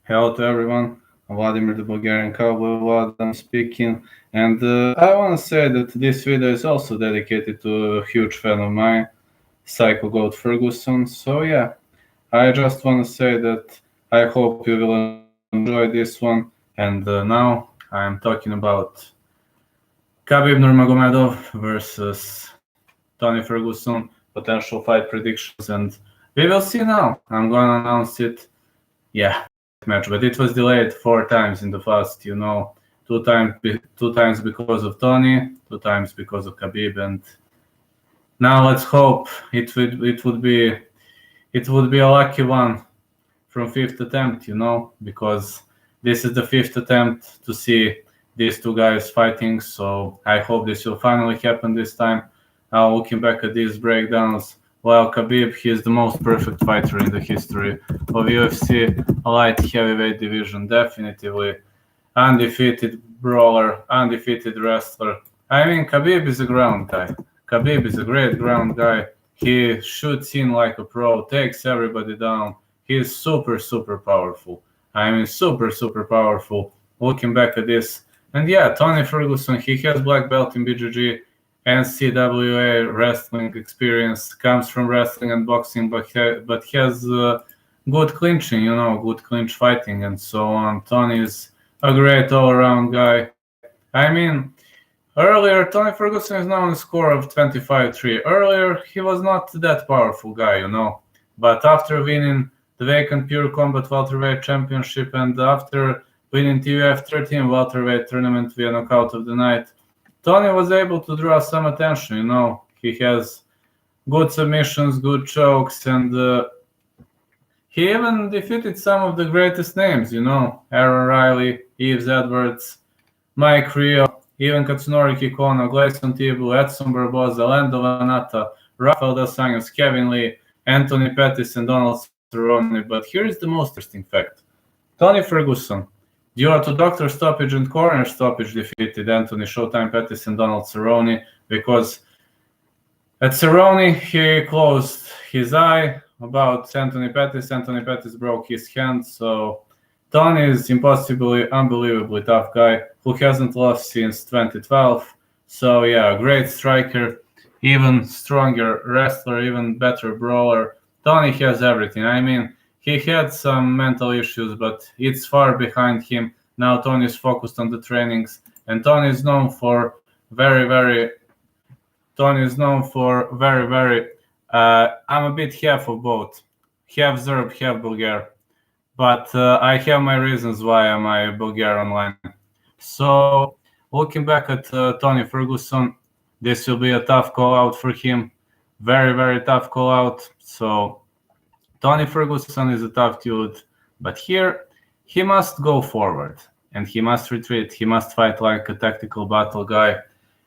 Hello to everyone. Vladimir the Bulgarian Cowboy Vlad, I'm speaking. And I want to say that this video is also dedicated to a huge fan of mine, Psycho Goat Ferguson. So, yeah, I just want to say that I hope you will enjoy this one. And now I am talking about Khabib Nurmagomedov versus Tony Ferguson, potential fight predictions. And we will see now. I'm going to announce it. Yeah, match, but it was delayed 4 times in the past. Two times because of Tony, 2 times because of Khabib, and now let's hope it would be a lucky one from fifth attempt. Because this is the fifth attempt to see these two guys fighting. So I hope this will finally happen this time. Now looking back at these breakdowns. Well, Khabib, he is the most perfect fighter in the history of UFC, light heavyweight division, definitively. Undefeated brawler, undefeated wrestler. I mean, Khabib is a ground guy. Khabib is a great ground guy. He shoots in like a pro, takes everybody down. He is super, super powerful. I mean, super, super powerful. Looking back at this. And yeah, Tony Ferguson, he has black belt in BJJ. NCAA wrestling experience, comes from wrestling and boxing, but has good clinching, good clinch fighting and so on. Tony is a great all-around guy. I mean, earlier Tony Ferguson is now on a score of 25-3. Earlier he was not that powerful guy, but after winning the vacant Pure Combat welterweight championship and after winning TUF 13 welterweight tournament via knockout of the night, Tony was able to draw some attention. He has good submissions, good chokes, and he even defeated some of the greatest names. Aaron Riley, Yves Edwards, Mike Rio, even Katsunori Kikono, Gleison Tibble, Edson Barboza, Lando Vannata, Rafael dos Anjos, Kevin Lee, Anthony Pettis, and Donald Cerrone. But here is the most interesting fact: Tony Ferguson, due to doctor stoppage and corner stoppage, defeated Anthony Showtime Pettis and Donald Cerrone, because at Cerrone he closed his eye about Anthony Pettis. Anthony Pettis broke his hand, so Tony is unbelievably tough guy who hasn't lost since 2012. So yeah, great striker, even stronger wrestler, even better brawler. Tony has everything. I mean, he had some mental issues, but it's far behind him. Now Tony is focused on the trainings, and Tony is known for very, very. I'm a bit half of both, half Serb, half Bulgar, but I have my reasons why I'm a Bulgar online. So looking back at Tony Ferguson, this will be a tough call out for him, very, very tough call out. So Tony Ferguson is a tough dude, but here he must go forward and he must retreat. He must fight like a tactical battle guy.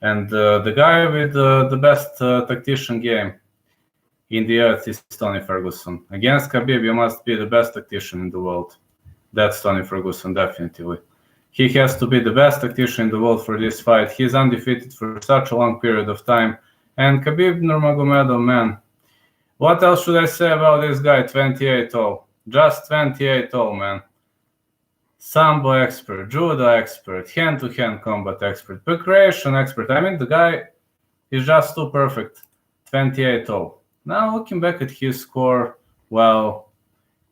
And the guy with the best tactician game in the earth is Tony Ferguson. Against Khabib, you must be the best tactician in the world. That's Tony Ferguson, definitely. He has to be the best tactician in the world for this fight. He's undefeated for such a long period of time. And Khabib Nurmagomedov, man, what else should I say about this guy? 28 tall. Just 28 tall, man. Sambo expert, judo expert, hand-to-hand combat expert, recreation expert. I mean, the guy is just too perfect. 28 tall. Now, looking back at his score, well,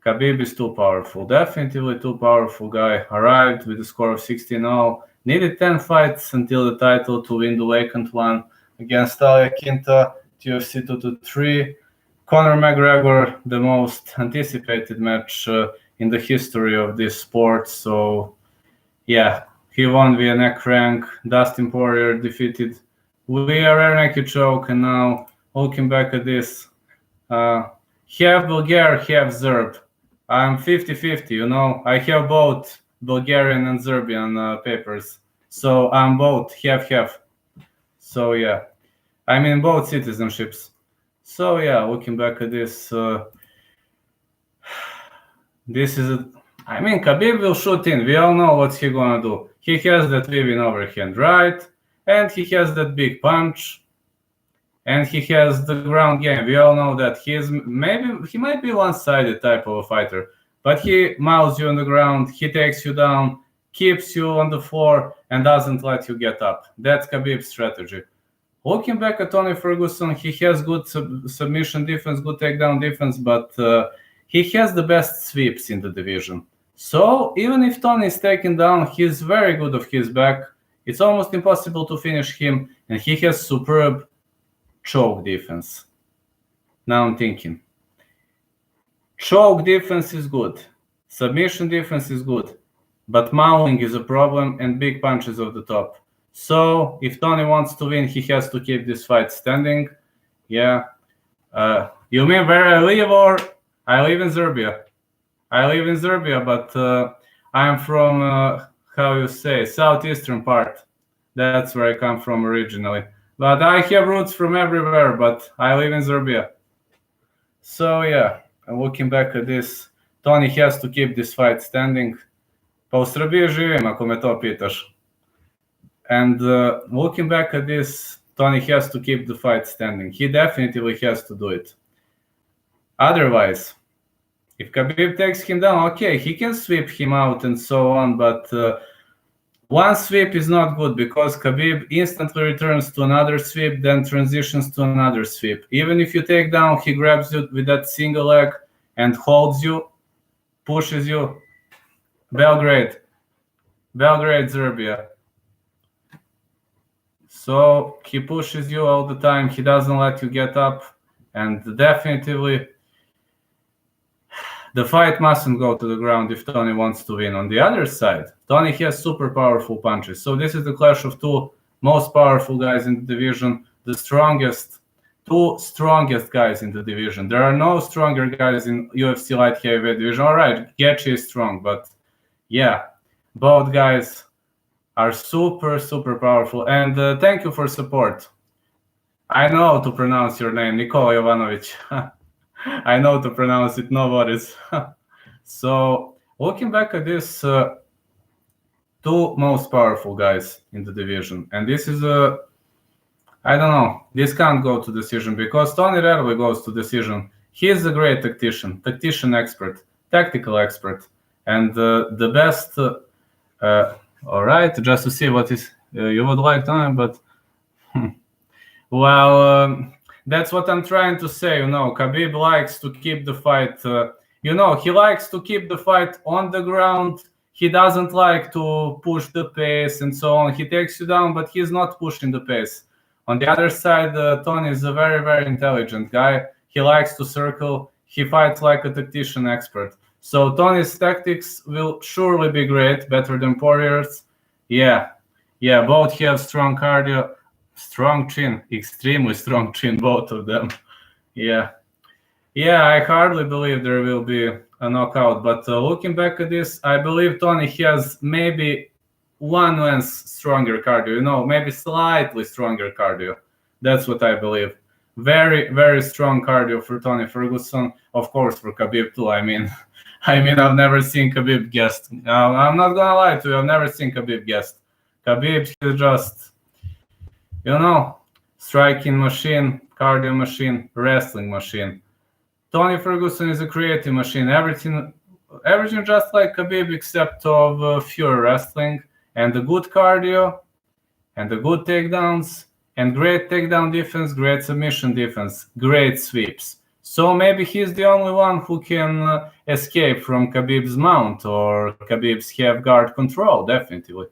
Khabib is too powerful. Definitely too powerful guy. Arrived with a score of 16-0. Needed 10 fights until the title to win the vacant one against Talia Quinta, UFC 223. Conor McGregor, the most anticipated match in the history of this sport. So, yeah, he won via neck rank. Dustin Poirier defeated via rear naked choke. And now, looking back at this, half Bulgar, half Serb. I'm 50-50, I have both Bulgarian and Serbian papers. So I'm both, half-half. So, yeah, I mean both citizenships. So, yeah, looking back at this, Khabib will shoot in. We all know what he's gonna do. He has that weaving overhand right, and he has that big punch, and he has the ground game. We all know that he might be one-sided type of a fighter, but he mauls you on the ground, he takes you down, keeps you on the floor, and doesn't let you get up. That's Khabib's strategy. Looking back at Tony Ferguson, he has good submission defense, good takedown defense, but he has the best sweeps in the division. So even if Tony is taken down, he's very good off his back. It's almost impossible to finish him, and he has superb choke defense. Now I'm thinking. Choke defense is good. Submission defense is good. But mauling is a problem and big punches off the top. So if Tony wants to win, he has to keep this fight standing. Yeah. You mean where I live, or I live in Serbia? I live in Serbia, but I'm from, how you say, southeastern part. That's where I come from originally. But I have roots from everywhere, but I live in Serbia. So yeah, looking back at this, Tony has to keep this fight standing. Pa u Srbiji živim, ako me to pitaš. And looking back at this, Tony has to keep the fight standing. He definitely has to do it. Otherwise, if Khabib takes him down, okay, he can sweep him out and so on, but one sweep is not good because Khabib instantly returns to another sweep, then transitions to another sweep. Even if you take down, he grabs you with that single leg and holds you, pushes you. Belgrade, Serbia. So he pushes you all the time. He doesn't let you get up, and definitely the fight mustn't go to the ground if Tony wants to win. On the other side, Tony has super powerful punches. So this is the clash of two most powerful guys in the division, two strongest guys in the division. There are no stronger guys in UFC light heavyweight division. All right, Gaethje is strong, but yeah, both guys are super, super powerful. And thank you for support. I know how to pronounce your name, Nikola Jovanovic. I know to pronounce it, no worries. So looking back at this, two most powerful guys in the division. And this is I don't know, this can't go to decision because Tony rarely goes to decision. He is a great tactician expert, tactical expert. And the best, all right, just to see what is you would like, Tony, but well, that's what I'm trying to say. Khabib likes to keep the fight. He likes to keep the fight on the ground. He doesn't like to push the pace and so on. He takes you down, but he's not pushing the pace. On the other side, Tony is a very, very intelligent guy. He likes to circle. He fights like a tactician expert. So Tony's tactics will surely be great, better than Poirier's. Yeah, both have strong cardio, strong chin, extremely strong chin, both of them. Yeah, I hardly believe there will be a knockout, but looking back at this, I believe Tony has maybe one less stronger cardio, maybe slightly stronger cardio. That's what I believe. Very, very strong cardio for Tony Ferguson, of course for Khabib too. I mean, I've never seen Khabib guest. I'm not gonna lie to you, I've never seen Khabib guest. Khabib is just, striking machine, cardio machine, wrestling machine. Tony Ferguson is a creative machine. Everything just like Khabib except of pure wrestling and the good cardio and the good takedowns and great takedown defense, great submission defense, great sweeps. So maybe he's the only one who can escape from Khabib's mount or Khabib's half guard control, definitely.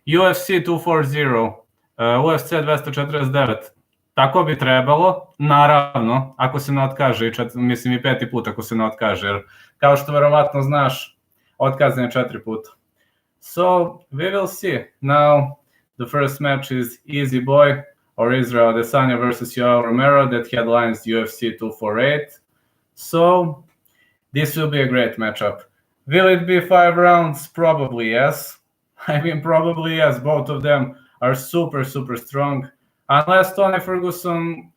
UFC 240, UFC 249. Tako bi trebalo, naravno, ako se ne otkaže, i peti put ako se ne otkaže, jer kao što verovatno znaš, otkazan je 4 puta. So, we will see. Now, the first match is Easy Boy or Israel Adesanya versus Yoel Romero that headlines UFC 248. So, this will be a great matchup. Will it be 5 rounds? Probably yes. Probably yes. Both of them are super, super strong. Unless Tony Ferguson,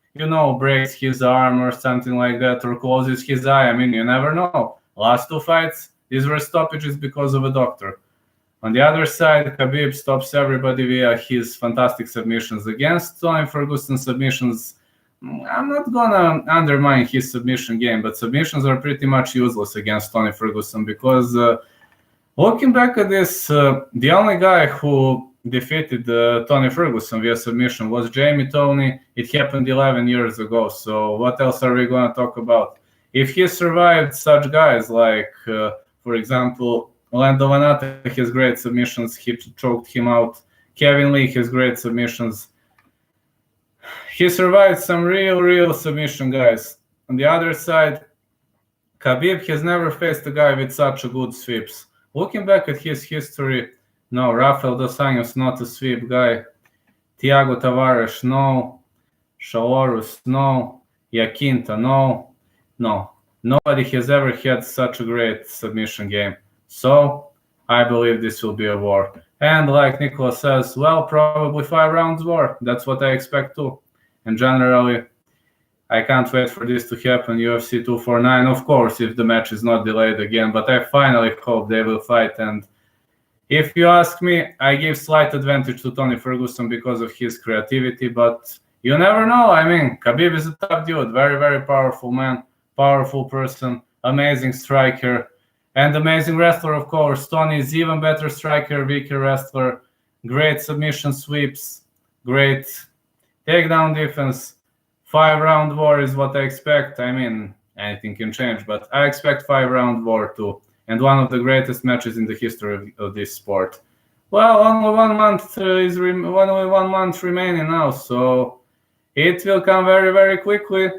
breaks his arm or something like that or closes his eye. You never know. Last 2 fights, these were stoppages because of a doctor. On the other side, Khabib stops everybody via his fantastic submissions. Against Tony Ferguson, submissions I'm not gonna undermine his submission game, but submissions are pretty much useless against Tony Ferguson because looking back at this, the only guy who defeated Tony Ferguson via submission was Jamie Toney. It happened 11 years ago. So what else are we going to talk about? If he survived such guys like, for example, Lando Vanata has great submissions. He choked him out. Kevin Lee has great submissions. He survived some real submission guys. On the other side, Khabib has never faced a guy with such a good sweeps. Looking back at his history, no, Rafael dos Anjos, not a sweep guy. Thiago Tavares, no. Shalorus, no. Yaquinta, no. Nobody has ever had such a great submission game. So, I believe this will be a war. And like Nicola says, well, probably 5 rounds war. That's what I expect too. And generally, I can't wait for this to happen. UFC 249, of course, if the match is not delayed again. But I finally hope they will fight. And if you ask me, I give slight advantage to Tony Ferguson because of his creativity. But you never know. I mean, Khabib is a tough dude. Very powerful man. Powerful person. Amazing striker. And amazing wrestler, of course. Tony is even better striker, weaker wrestler. Great submission sweeps. Great takedown defense. 5-round war is what I expect. I mean, anything can change, but I expect 5-round war too. And one of the greatest matches in the history of this sport. Well, only 1 month only 1 month remaining now, so it will come very quickly.